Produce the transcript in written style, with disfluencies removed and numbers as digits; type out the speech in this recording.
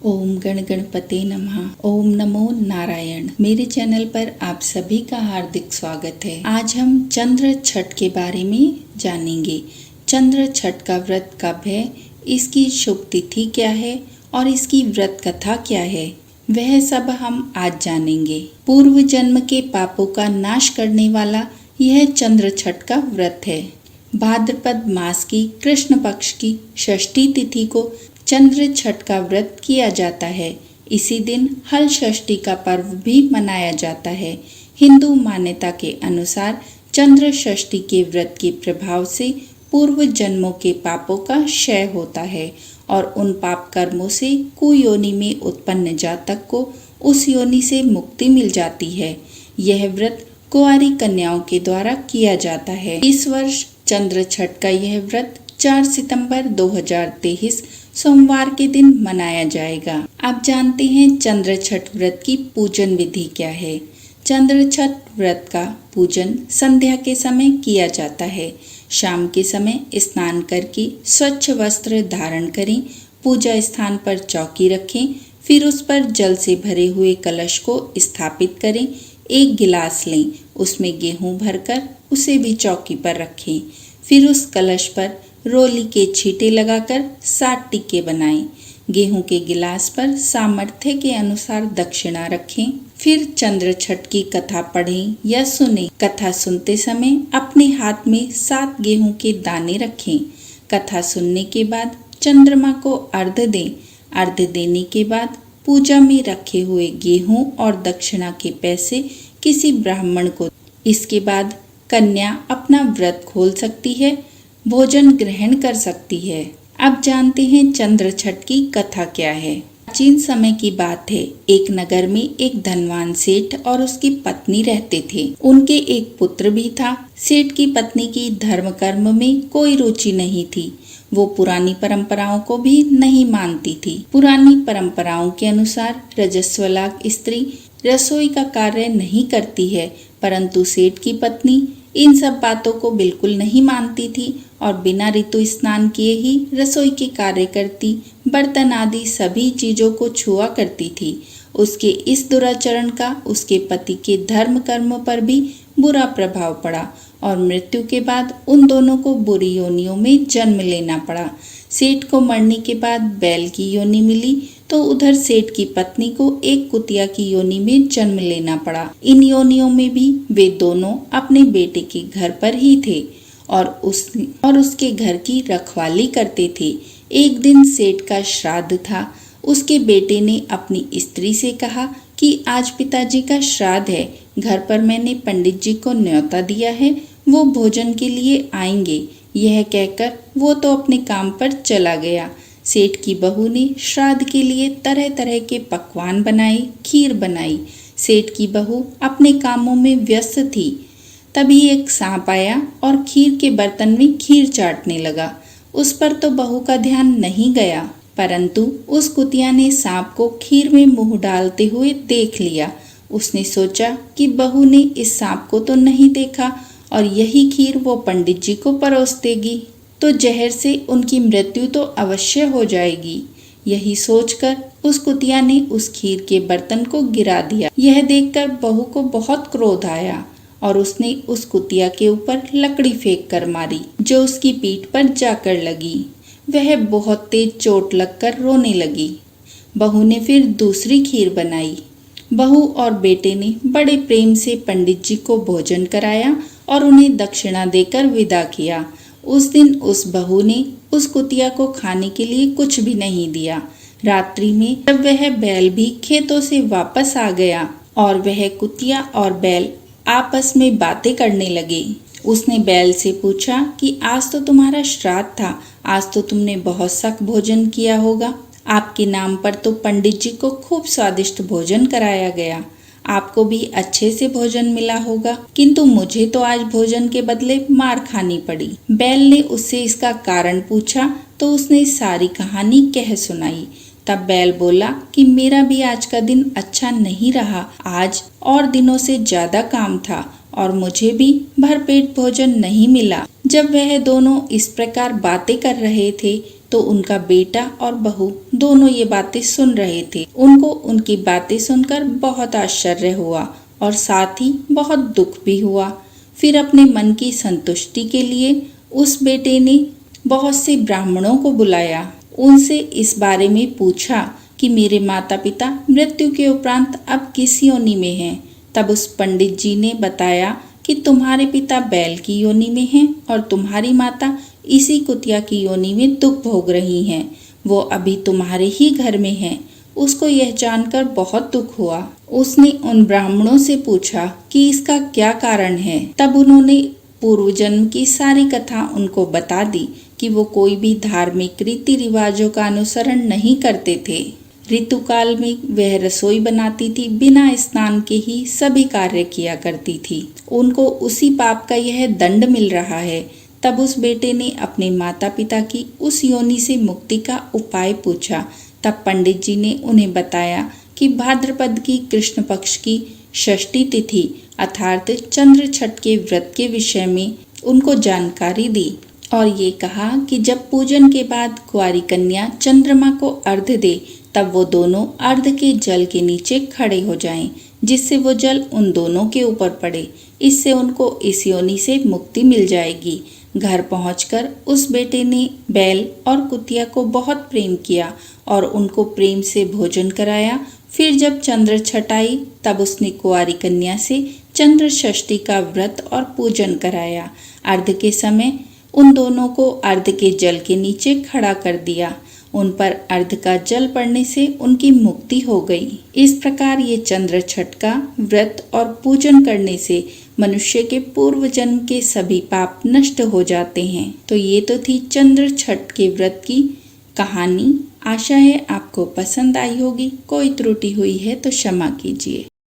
ओम गण गणपते नमः। ओम नमो नारायण। मेरे चैनल पर आप सभी का हार्दिक स्वागत है। आज हम चंद्र छठ के बारे में जानेंगे। चंद्र छठ का व्रत कब है, इसकी शुभ तिथि क्या है और इसकी व्रत कथा क्या है, वह सब हम आज जानेंगे। पूर्व जन्म के पापों का नाश करने वाला यह चंद्र छठ का व्रत है। भाद्रपद मास की कृष्ण पक्ष की षष्ठी तिथि को चंद्र छठ का व्रत किया जाता है। इसी दिन हल षष्ठी का पर्व भी मनाया जाता है। हिंदू मान्यता के अनुसार चंद्र षष्ठी के व्रत के प्रभाव से पूर्व जन्मों के पापों का क्षय होता है और उन पाप कर्मों से कुयोनि में उत्पन्न जातक को उस योनि से मुक्ति मिल जाती है। यह व्रत कुंवारी कन्याओं के द्वारा किया जाता है। इस वर्ष चंद्र छठ का यह व्रत 4 सितंबर 2023 सोमवार के दिन मनाया जाएगा। आप जानते हैं चंद्र छठ व्रत की पूजन विधि क्या है। चंद्र छठ व्रत का पूजन संध्या के समय किया जाता है। शाम के समय स्नान करके स्वच्छ वस्त्र धारण करें, पूजा स्थान पर चौकी रखें, फिर उस पर जल से भरे हुए कलश को स्थापित करें। एक गिलास लें, उसमें गेहूं भरकर उसे भी चौकी पर रखें। फिर उस कलश पर रोली के छींटे लगाकर 7 टिक्के बनाएं। गेहूं के गिलास पर सामर्थ्य के अनुसार दक्षिणा रखें। फिर चंद्र छठ की कथा पढ़ें या सुनें। कथा सुनते समय अपने हाथ में 7 गेहूं के दाने रखें। कथा सुनने के बाद चंद्रमा को अर्घ्य दें। अर्घ्य देने के बाद पूजा में रखे हुए गेहूं और दक्षिणा के पैसे किसी ब्राह्मण को। इसके बाद कन्या अपना व्रत खोल सकती है, भोजन ग्रहण कर सकती है। अब जानते हैं चंद्र छठ की कथा क्या है। प्राचीन समय की बात है। एक नगर में एक धनवान सेठ और उसकी पत्नी रहते थे। उनके एक पुत्र भी था। सेठ की पत्नी की धर्म कर्म में कोई रुचि नहीं थी। वो पुरानी परंपराओं को भी नहीं मानती थी। पुरानी परंपराओं के अनुसार रजस्वला स्त्री रसोई का कार्य नहीं करती है, परंतु सेठ की पत्नी इन सब बातों को बिल्कुल नहीं मानती थी और बिना ऋतु स्नान किए ही रसोई के कार्य करती, बर्तन आदि सभी चीजों को छुआ करती थी। उसके इस दुराचरण का उसके पति के धर्म कर्म पर भी बुरा प्रभाव पड़ा और मृत्यु के बाद उन दोनों को बुरी योनियों में जन्म लेना पड़ा। सेठ को मरने के बाद बैल की योनि मिली तो उधर सेठ की पत्नी को एक कुतिया की योनि में जन्म लेना पड़ा। इन योनियों में भी वे दोनों अपने बेटे के घर पर ही थे और उसके घर की रखवाली करते थे। एक दिन सेठ का श्राद्ध था। उसके बेटे ने अपनी स्त्री से कहा कि आज पिताजी का श्राद्ध है, घर पर मैंने पंडित जी को न्योता दिया है, वो भोजन के लिए आएंगे। यह कहकर वो तो अपने काम पर चला गया। सेठ की बहू ने श्राद्ध के लिए तरह तरह के पकवान बनाए, खीर बनाई। सेठ की बहू अपने कामों में व्यस्त थी। तभी एक सांप आया और खीर के बर्तन में खीर चाटने लगा। उस पर तो बहू का ध्यान नहीं गया, परंतु उस कुतिया ने सांप को खीर में मुंह डालते हुए देख लिया। उसने सोचा कि बहू ने इस सांप को तो नहीं देखा और यही खीर वो पंडित जी को परोस देगी तो जहर से उनकी मृत्यु तो अवश्य हो जाएगी। यही सोचकर उस कुतिया ने उस खीर के बर्तन को गिरा दिया। यह देखकर बहू को बहुत क्रोध आया और उसने उस कुतिया के ऊपर लकड़ी फेंक कर मारी, जो उसकी पीठ पर जाकर लगी। वह बहुत तेज चोट लगकर रोने लगी। बहू ने फिर दूसरी खीर बनाई। बहू और बेटे ने बड़े प्रेम से पंडित जी को भोजन कराया और उन्हें दक्षिणा देकर विदा किया। उस दिन उस बहू ने उस कुतिया को खाने के लिए कुछ भी नहीं दिया। रात्रि में जब वह बैल भी खेतों से वापस आ गया और वह कुतिया और बैल आपस में बातें करने लगे। उसने बैल से पूछा कि आज तो तुम्हारा श्राद्ध था, आज तो तुमने बहुत सख्त भोजन किया होगा। आपके नाम पर तो पंडित जी को खूब स्वादिष्ट भोजन कराया गया, आपको भी अच्छे से भोजन मिला होगा, किंतु मुझे तो आज भोजन के बदले मार खानी पड़ी। बैल ने उससे इसका कारण पूछा तो उसने सारी कहानी कह सुनाई। तब बैल बोला कि मेरा भी आज का दिन अच्छा नहीं रहा, आज और दिनों से ज्यादा काम था और मुझे भी भरपेट भोजन नहीं मिला। जब वह दोनों इस प्रकार बातें कर रहे थे तो उनका बेटा और बहू दोनों ये बातें सुन रहे थे। उनको उनकी बातें सुनकर बहुत आश्चर्य हुआ और साथ ही बहुत दुख भी हुआ। फिर अपने मन की संतुष्टि के लिए उस बेटे ने बहुत से ब्राह्मणों को बुलाया। उनसे इस बारे में पूछा कि मेरे माता पिता मृत्यु के उपरांत अब किस योनि में हैं। तब उस पंडित जी ने बताया कि तुम्हारे पिता बैल की योनि में हैं और तुम्हारी माता इसी कुतिया की योनि में दुख भोग रही हैं। वो अभी तुम्हारे ही घर में हैं। उसको यह जानकर बहुत दुख हुआ। उसने उन ब्राह्मणों से पूछा कि इसका क्या कारण है। तब उन्होंने पूर्व जन्म की सारी कथा उनको बता दी कि वो कोई भी धार्मिक रीति रिवाजों का अनुसरण नहीं करते थे। ऋतुकाल में वह रसोई बनाती थी, बिना स्नान के ही सभी कार्य किया करती थी। उनको उसी पाप का यह दंड मिल रहा है। तब उस बेटे ने अपने माता पिता की उस योनि से मुक्ति का उपाय पूछा। तब पंडित जी ने उन्हें बताया कि भाद्रपद की कृष्ण पक्ष की षष्ठी तिथि अर्थात चंद्र छठ के व्रत के विषय में उनको जानकारी दी और ये कहा कि जब पूजन के बाद कुंवारी कन्या चंद्रमा को अर्घ्य दे तब वो दोनों अर्घ्य के जल के नीचे खड़े हो जाएं, जिससे वो जल उन दोनों के ऊपर पड़े। इससे उनको इस योनि से मुक्ति मिल जाएगी। घर पहुंचकर उस बेटे ने बैल और कुतिया को बहुत प्रेम किया और उनको प्रेम से भोजन कराया। फिर जब चंद्र छठ आई तब उसने कुंवारी कन्या से चंद्र षष्ठी का व्रत और पूजन कराया। अर्घ्य के समय उन दोनों को अर्घ्य के जल के नीचे खड़ा कर दिया। उन पर अर्घ्य का जल पड़ने से उनकी मुक्ति हो गई। इस प्रकार ये चंद्र छठ का व्रत और पूजन करने से मनुष्य के पूर्व जन्म के सभी पाप नष्ट हो जाते हैं। तो ये तो थी चंद्र छठ के व्रत की कहानी। आशा है आपको पसंद आई होगी। कोई त्रुटि हुई है तो क्षमा कीजिए।